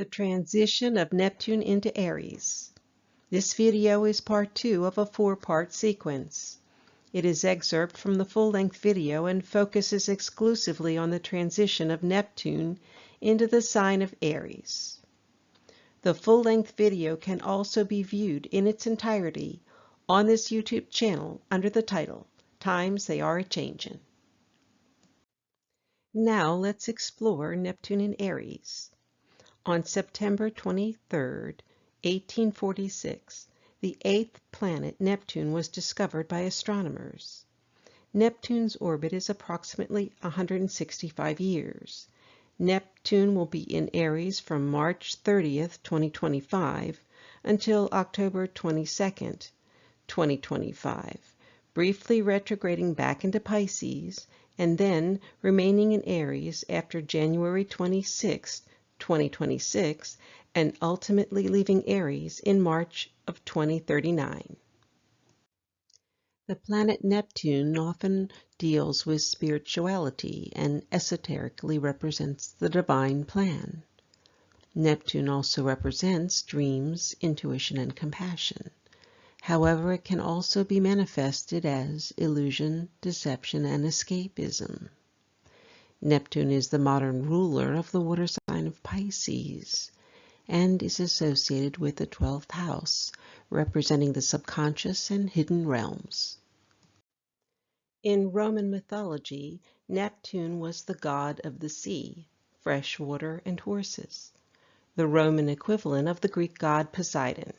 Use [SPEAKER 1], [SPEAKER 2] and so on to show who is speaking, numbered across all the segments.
[SPEAKER 1] The Transition of Neptune into Aries. This video is part 2 of a 4-part sequence. It is excerpt from the full-length video and focuses exclusively on the transition of Neptune into the sign of Aries. The full-length video can also be viewed in its entirety on this YouTube channel under the title, Times They Are a-Changin'. Now let's explore Neptune in Aries. On September 23, 1846, the 8th planet Neptune was discovered by astronomers. Neptune's orbit is approximately 165 years. Neptune will be in Aries from March 30, 2025 until October 22, 2025, briefly retrograding back into Pisces and then remaining in Aries after January 26, 2026, and ultimately leaving Aries in March of 2039. The planet Neptune often deals with spirituality and esoterically represents the divine plan. Neptune also represents dreams, intuition, and compassion. However, it can also be manifested as illusion, deception, and escapism. Neptune is the modern ruler of the water sign of Pisces and is associated with the 12th house, representing the subconscious and hidden realms. In Roman mythology, Neptune was the god of the sea, fresh water, and horses, the Roman equivalent of the Greek god Poseidon,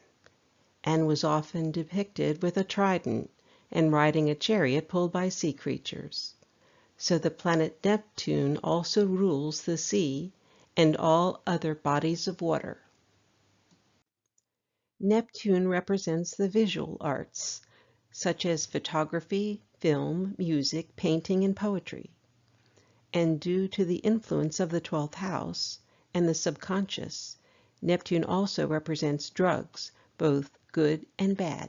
[SPEAKER 1] and was often depicted with a trident and riding a chariot pulled by sea creatures. So the planet Neptune also rules the sea and all other bodies of water. Neptune represents the visual arts, such as photography, film, music, painting, and poetry. And due to the influence of the 12th house and the subconscious, Neptune also represents drugs, both good and bad.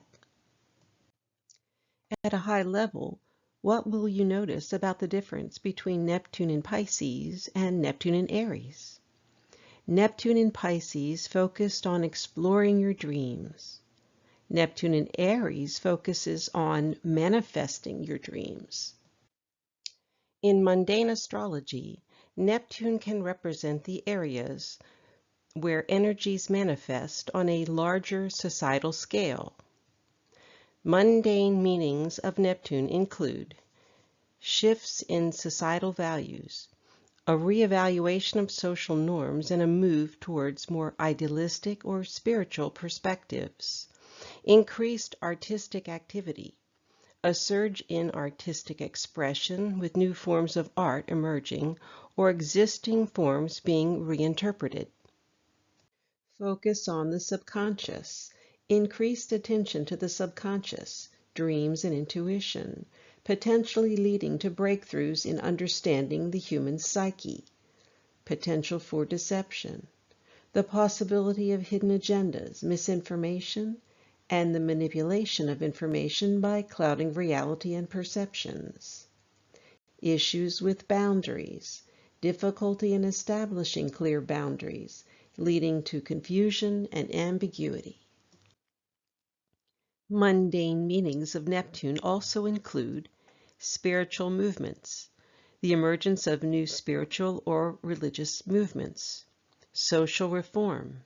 [SPEAKER 1] At a high level, what will you notice about the difference between Neptune in Pisces and Neptune in Aries? Neptune in Pisces focused on exploring your dreams. Neptune in Aries focuses on manifesting your dreams. In mundane astrology, Neptune can represent the areas where energies manifest on a larger societal scale. Mundane meanings of Neptune include shifts in societal values, a reevaluation of social norms, and a move towards more idealistic or spiritual perspectives, increased artistic activity, a surge in artistic expression with new forms of art emerging or existing forms being reinterpreted. Focus on the subconscious. Increased attention to the subconscious, dreams, and intuition, potentially leading to breakthroughs in understanding the human psyche. Potential for deception. The possibility of hidden agendas, misinformation, and the manipulation of information by clouding reality and perceptions. Issues with boundaries. Difficulty in establishing clear boundaries, leading to confusion and ambiguity. Mundane meanings of Neptune also include spiritual movements, the emergence of new spiritual or religious movements, social reform,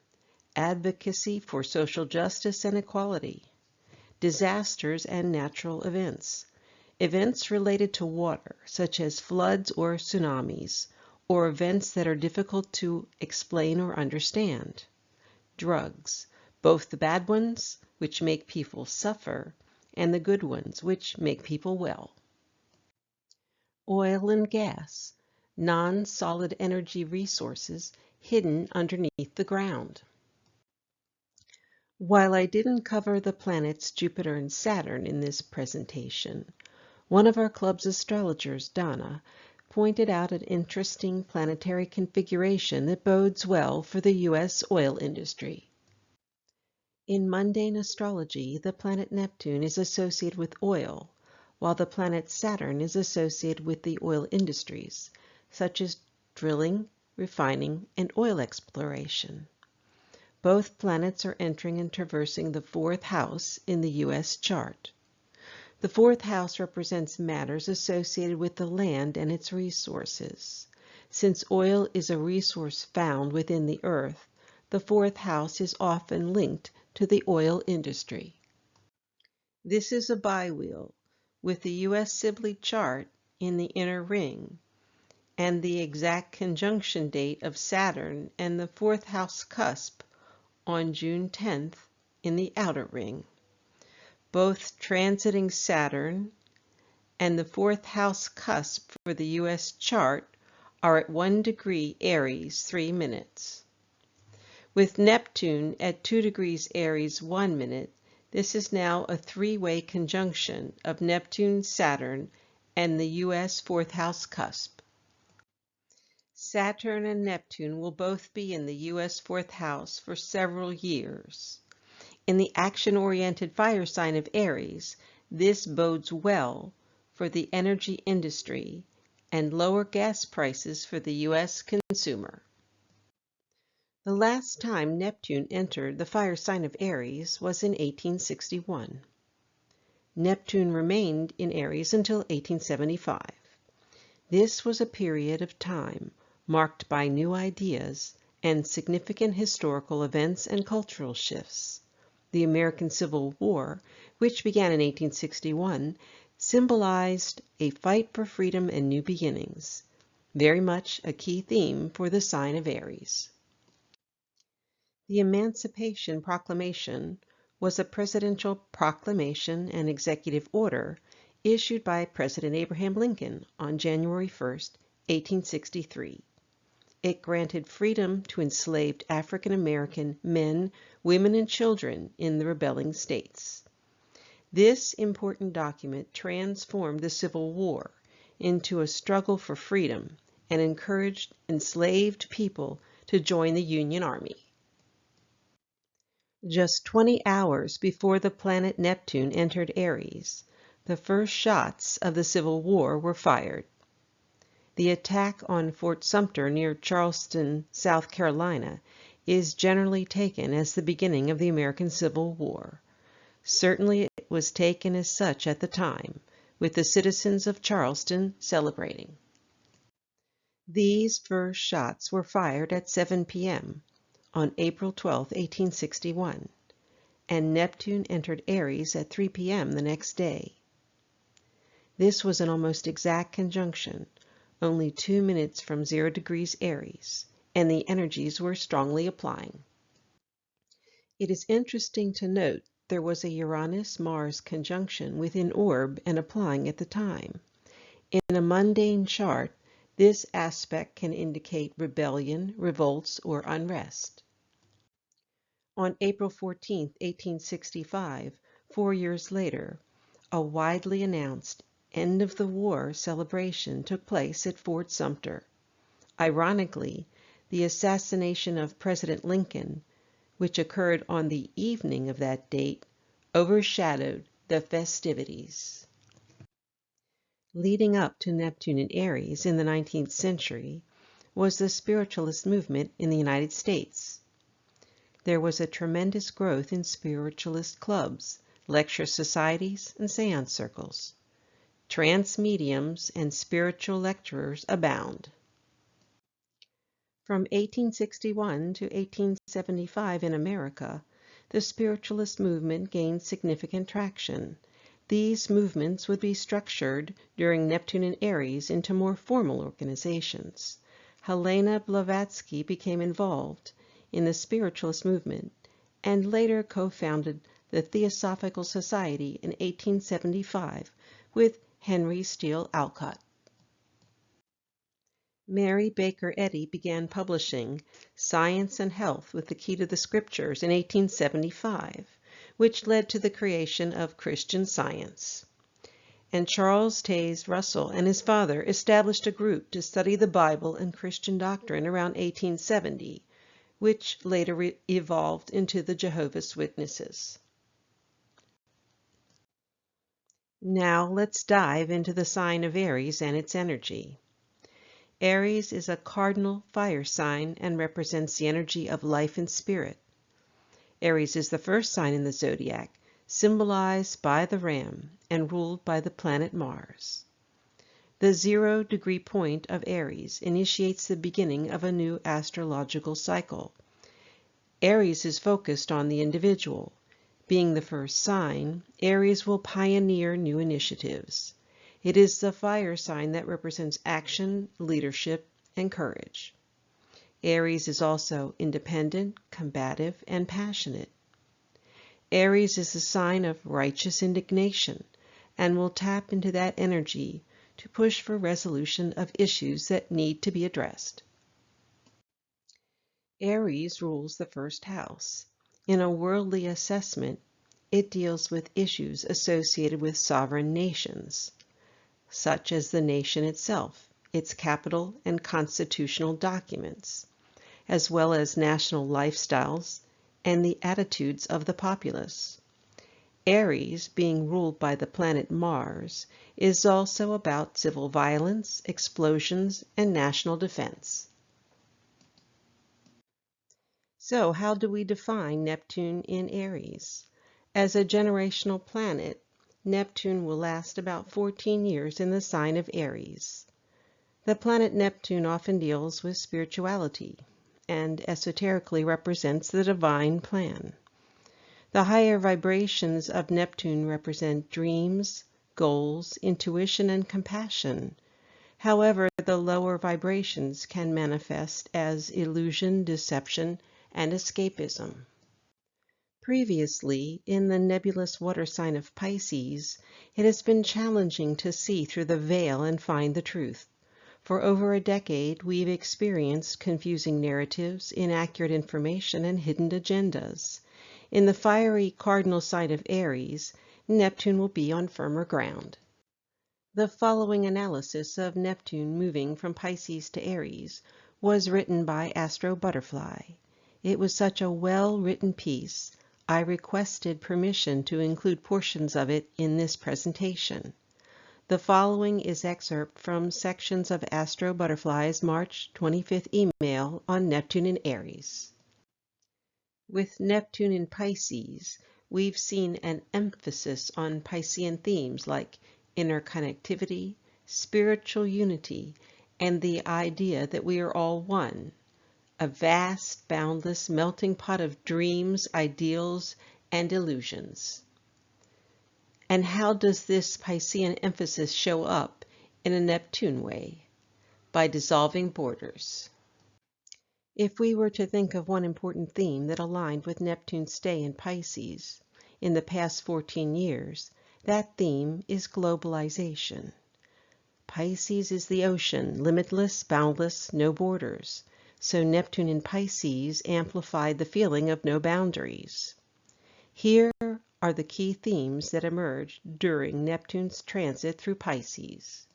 [SPEAKER 1] advocacy for social justice and equality, disasters and natural events, events related to water, such as floods or tsunamis, or events that are difficult to explain or understand, drugs, both the bad ones, which make people suffer, and the good ones, which make people well. Oil and gas, non-solid energy resources hidden underneath the ground. While I didn't cover the planets Jupiter and Saturn in this presentation, one of our club's astrologers, Donna, pointed out an interesting planetary configuration that bodes well for the U.S. oil industry. In mundane astrology, the planet Neptune is associated with oil, while the planet Saturn is associated with the oil industries, such as drilling, refining, and oil exploration. Both planets are entering and traversing the fourth house in the U.S. chart. The fourth house represents matters associated with the land and its resources. Since oil is a resource found within the earth, the fourth house is often linked to the oil industry. This is a biwheel with the U.S. Sibley chart in the inner ring and the exact conjunction date of Saturn and the fourth house cusp on June 10th in the outer ring. Both transiting Saturn and the fourth house cusp for the U.S. chart are at 1 degree Aries 3 minutes. With Neptune at 2 degrees Aries 1 minute, this is now a three-way conjunction of Neptune, Saturn, and the U.S. fourth house cusp. Saturn and Neptune will both be in the U.S. fourth house for several years. In the action-oriented fire sign of Aries, this bodes well for the energy industry and lower gas prices for the U.S. consumer. The last time Neptune entered the fire sign of Aries was in 1861. Neptune remained in Aries until 1875. This was a period of time marked by new ideas and significant historical events and cultural shifts. The American Civil War, which began in 1861, symbolized a fight for freedom and new beginnings, very much a key theme for the sign of Aries. The Emancipation Proclamation was a presidential proclamation and executive order issued by President Abraham Lincoln on January 1, 1863. It granted freedom to enslaved African American men, women, and children in the rebelling states. This important document transformed the Civil War into a struggle for freedom and encouraged enslaved people to join the Union Army. Just 20 hours before the planet Neptune entered Aries, the first shots of the Civil War were fired. The attack on Fort Sumter near Charleston, South Carolina, is generally taken as the beginning of the American Civil War. Certainly it was taken as such at the time, with the citizens of Charleston celebrating. These first shots were fired at 7 p.m. on April 12, 1861, and Neptune entered Aries at 3 p.m. the next day. This was an almost exact conjunction, only 2 minutes from 0 degrees Aries, and the energies were strongly applying. It is interesting to note there was a Uranus-Mars conjunction within orb and applying at the time. In a mundane chart, this aspect can indicate rebellion, revolts, or unrest. On April 14, 1865, 4 years later, a widely announced end of the war celebration took place at Fort Sumter. Ironically, the assassination of President Lincoln, which occurred on the evening of that date, overshadowed the festivities. Leading up to Neptune in Aries in the 19th century was the spiritualist movement in the United States. There was a tremendous growth in spiritualist clubs, lecture societies, and seance circles. Trance mediums and spiritual lecturers abound. From 1861 to 1875 in America, the spiritualist movement gained significant traction. These movements would be structured during Neptune and Aries into more formal organizations. Helena Blavatsky became involved in the spiritualist movement and later co-founded the Theosophical Society in 1875 with Henry Steele Alcott. Mary Baker Eddy began publishing Science and Health with the Key to the Scriptures in 1875, which led to the creation of Christian Science. And Charles Taze Russell and his father established a group to study the Bible and Christian doctrine around 1870, which later evolved into the Jehovah's Witnesses. Now let's dive into the sign of Aries and its energy. Aries is a cardinal fire sign and represents the energy of life and spirit. Aries is the first sign in the zodiac, symbolized by the ram and ruled by the planet Mars. The 0-degree point of Aries initiates the beginning of a new astrological cycle. Aries is focused on the individual. Being the first sign, Aries will pioneer new initiatives. It is the fire sign that represents action, leadership, and courage. Aries is also independent, combative, and passionate. Aries is a sign of righteous indignation and will tap into that energy to push for resolution of issues that need to be addressed. Aries rules the first house. In a worldly assessment, it deals with issues associated with sovereign nations, such as the nation itself, its capital and constitutional documents, as well as national lifestyles and the attitudes of the populace. Aries, being ruled by the planet Mars, is also about civil violence, explosions, and national defense. So, how do we define Neptune in Aries? As a generational planet, Neptune will last about 14 years in the sign of Aries. The planet Neptune often deals with spirituality and esoterically represents the divine plan. The higher vibrations of Neptune represent dreams, goals, intuition, and compassion. However, the lower vibrations can manifest as illusion, deception, and escapism. Previously, in the nebulous water sign of Pisces, it has been challenging to see through the veil and find the truth. For over a decade, we've experienced confusing narratives, inaccurate information, and hidden agendas. In the fiery cardinal sign of Aries, Neptune will be on firmer ground. The following analysis of Neptune moving from Pisces to Aries was written by Astro Butterfly. It was such a well-written piece, I requested permission to include portions of it in this presentation. The following is excerpt from sections of Astro Butterfly's March 25th email on Neptune in Aries. With Neptune in Pisces, we've seen an emphasis on Piscean themes like interconnectivity, spiritual unity, and the idea that we are all one. A vast, boundless melting pot of dreams, ideals, and illusions. And how does this Piscean emphasis show up in a Neptune way? By dissolving borders. If we were to think of one important theme that aligned with Neptune's stay in Pisces in the past 14 years, that theme is globalization. Pisces is the ocean, limitless, boundless, no borders. So Neptune in Pisces amplified the feeling of no boundaries. Here are the key themes that emerged during Neptune's transit through Pisces.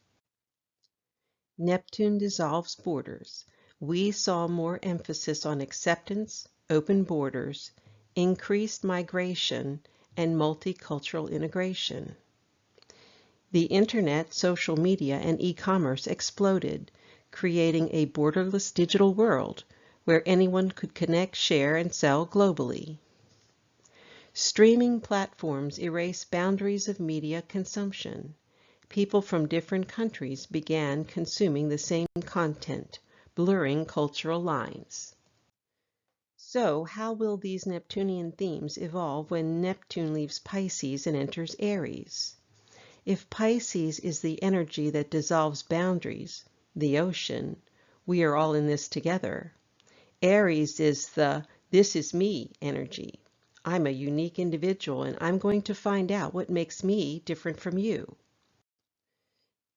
[SPEAKER 1] Neptune dissolves borders. We saw more emphasis on acceptance, open borders, increased migration, and multicultural integration. The internet, social media, and e-commerce exploded, creating a borderless digital world where anyone could connect, share, and sell globally. Streaming platforms erased boundaries of media consumption. People from different countries began consuming the same content, blurring cultural lines. So, how will these Neptunian themes evolve when Neptune leaves Pisces and enters Aries? If Pisces is the energy that dissolves boundaries, the ocean, we are all in this together. Aries is the this is me energy. I'm a unique individual and I'm going to find out what makes me different from you.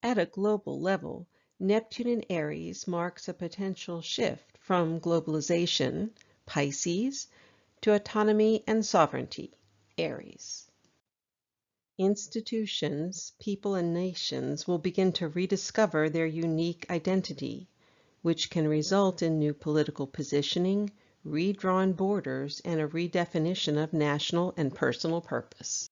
[SPEAKER 1] At a global level, Neptune in Aries marks a potential shift from globalization, Pisces, to autonomy and sovereignty, Aries. Institutions, people, and nations will begin to rediscover their unique identity, which can result in new political positioning, redrawn borders, and a redefinition of national and personal purpose.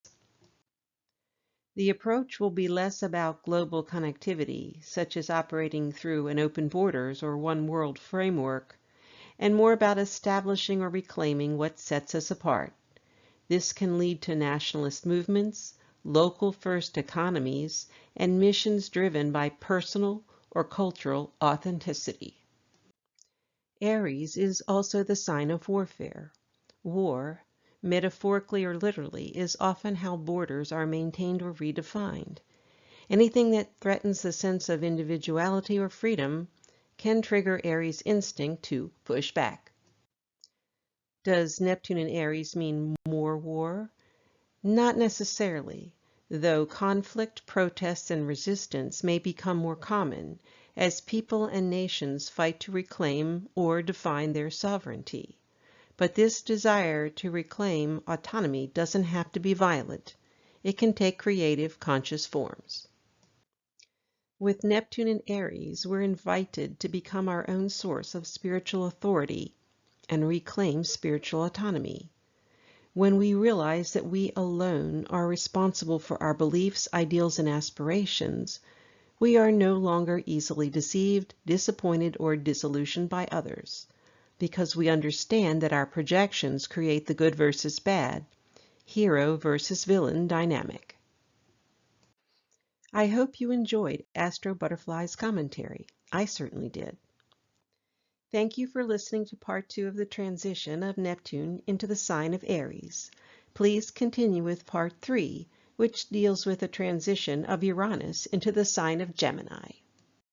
[SPEAKER 1] The approach will be less about global connectivity, such as operating through an open borders or one world framework, and more about establishing or reclaiming what sets us apart. This can lead to nationalist movements, local first economies, and missions driven by personal or cultural authenticity. Aries is also the sign of warfare. War, metaphorically or literally, is often how borders are maintained or redefined. Anything that threatens the sense of individuality or freedom can trigger Aries' instinct to push back. Does Neptune in Aries mean more war? Not necessarily, though conflict, protests, and resistance may become more common as people and nations fight to reclaim or define their sovereignty. But this desire to reclaim autonomy doesn't have to be violent. It can take creative, conscious forms. With Neptune in Aries, we're invited to become our own source of spiritual authority and reclaim spiritual autonomy. When we realize that we alone are responsible for our beliefs, ideals, and aspirations, we are no longer easily deceived, disappointed, or disillusioned by others, because we understand that our projections create the good versus bad, hero versus villain dynamic. I hope you enjoyed Astro Butterfly's commentary. I certainly did. Thank you for listening to part 2 of the transition of Neptune into the sign of Aries. Please continue with part 3, which deals with the transition of Uranus into the sign of Gemini.